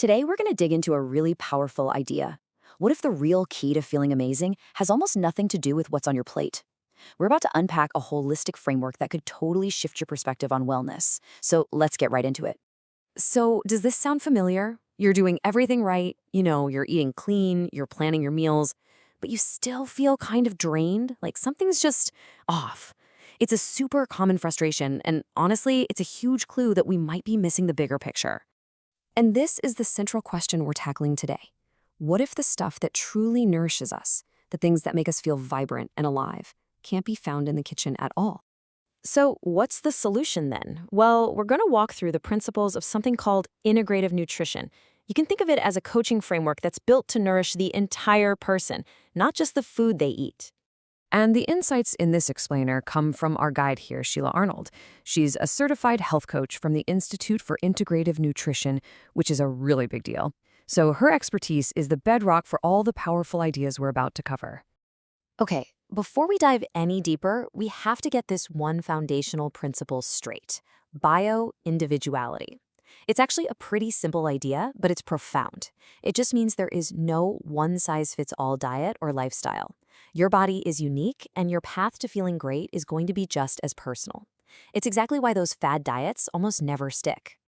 Today, we're going to dig into a really powerful idea. What if the real key to feeling amazing has almost nothing to do with what's on your plate? We're about to unpack a holistic framework that could totally shift your perspective on wellness. So let's get right into it. So, does this sound familiar? You're doing everything right, you're eating clean, you're planning your meals, but you still feel kind of drained, like something's just off. It's a super common frustration, and honestly, it's a huge clue that we might be missing the bigger picture. And this is the central question we're tackling today. What if the stuff that truly nourishes us, the things that make us feel vibrant and alive, can't be found in the kitchen at all? So what's the solution then? Well, we're going to walk through the principles of something called integrative nutrition. You can think of it as a coaching framework that's built to nourish the entire person, not just the food they eat. And the insights in this explainer come from our guide here, Sheila Arnold. She's a certified health coach from the Institute for Integrative Nutrition, which is a really big deal. So her expertise is the bedrock for all the powerful ideas we're about to cover. Okay, before we dive any deeper, we have to get this one foundational principle straight: bio-individuality. It's actually a pretty simple idea, but it's profound. It just means there is no one-size-fits-all diet or lifestyle. Your body is unique, and your path to feeling great is going to be just as personal. It's exactly why those fad diets almost never stick.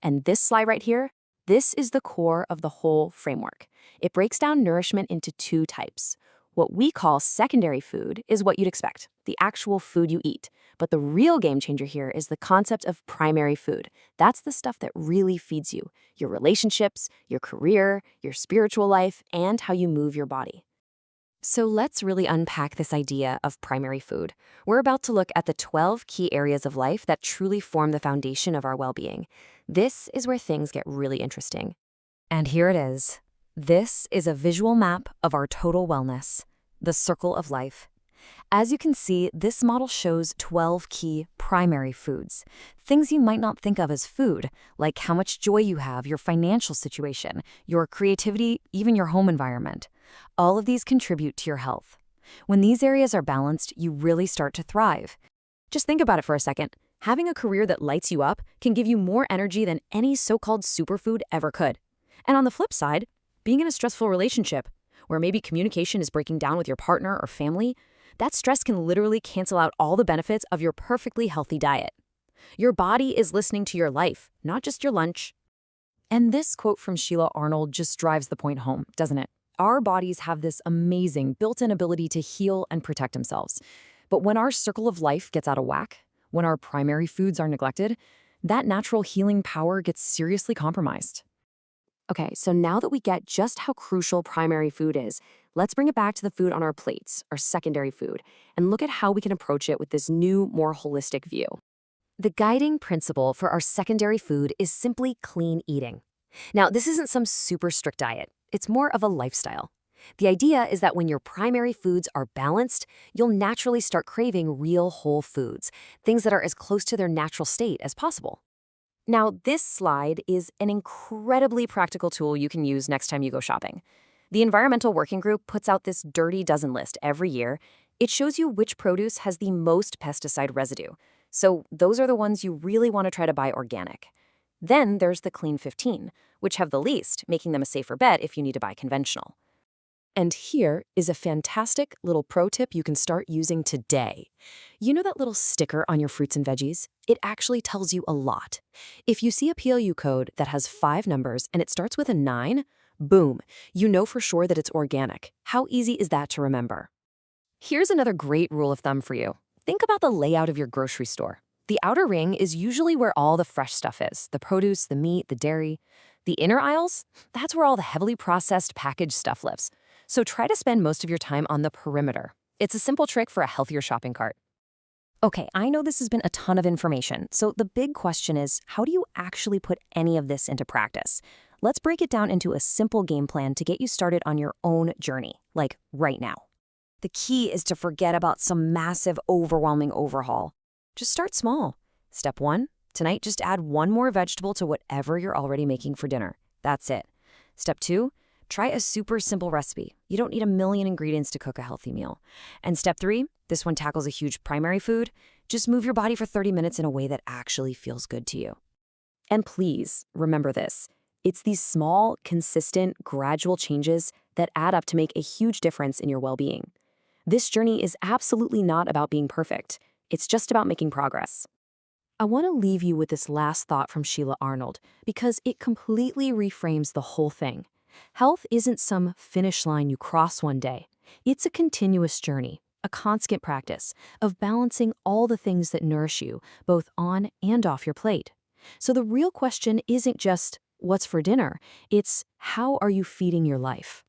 And this slide right here, this is the core of the whole framework. It breaks down nourishment into two types. What we call secondary food is what you'd expect, the actual food you eat. But the real game changer here is the concept of primary food. That's the stuff that really feeds you: your relationships, your career, your spiritual life, and how you move your body. So let's really unpack this idea of primary food. We're about to look at the 12 key areas of life that truly form the foundation of our well-being. This is where things get really interesting. And here it is. This is a visual map of our total wellness, the circle of life. As you can see, this model shows 12 key primary foods, things you might not think of as food, like how much joy you have, your financial situation, your creativity, even your home environment. All of these contribute to your health. When these areas are balanced, you really start to thrive. Just think about it for a second. Having a career that lights you up can give you more energy than any so-called superfood ever could. And on the flip side, being in a stressful relationship, where maybe communication is breaking down with your partner or family, that stress can literally cancel out all the benefits of your perfectly healthy diet. Your body is listening to your life, not just your lunch. And this quote from Sheila Arnold just drives the point home, doesn't it? Our bodies have this amazing built-in ability to heal and protect themselves. But when our circle of life gets out of whack, when our primary foods are neglected, that natural healing power gets seriously compromised. Okay, so now that we get just how crucial primary food is, let's bring it back to the food on our plates, our secondary food, and look at how we can approach it with this new, more holistic view. The guiding principle for our secondary food is simply clean eating. Now, this isn't some super strict diet. It's more of a lifestyle. The idea is that when your primary foods are balanced, you'll naturally start craving real whole foods, things that are as close to their natural state as possible. Now, this slide is an incredibly practical tool you can use next time you go shopping. The Environmental Working Group puts out this dirty dozen list every year. It shows you which produce has the most pesticide residue. So those are the ones you really want to try to buy organic. Then there's the Clean 15, which have the least, making them a safer bet if you need to buy conventional. And here is a fantastic little pro tip you can start using today. You know that little sticker on your fruits and veggies? It actually tells you a lot. If you see a PLU code that has 5 numbers and it starts with a 9, boom, you know for sure that it's organic. How easy is that to remember? Here's another great rule of thumb for you. Think about the layout of your grocery store. The outer ring is usually where all the fresh stuff is: the produce, the meat, the dairy. The inner aisles? That's where all the heavily processed packaged stuff lives. So try to spend most of your time on the perimeter. It's a simple trick for a healthier shopping cart. Okay, I know this has been a ton of information, so the big question is, how do you actually put any of this into practice? Let's break it down into a simple game plan to get you started on your own journey, like right now. The key is to forget about some massive, overwhelming overhaul. Just start small. Step 1, tonight just add 1 more vegetable to whatever you're already making for dinner. That's it. Step 2, try a super simple recipe. You don't need a million ingredients to cook a healthy meal. And step 3, this one tackles a huge primary food. Just move your body for 30 minutes in a way that actually feels good to you. And please, remember this. It's these small, consistent, gradual changes that add up to make a huge difference in your well-being. This journey is absolutely not about being perfect. It's just about making progress. I want to leave you with this last thought from Sheila Arnold because it completely reframes the whole thing. Health isn't some finish line you cross one day. It's a continuous journey, a constant practice of balancing all the things that nourish you, both on and off your plate. So the real question isn't just what's for dinner, it's how are you feeding your life?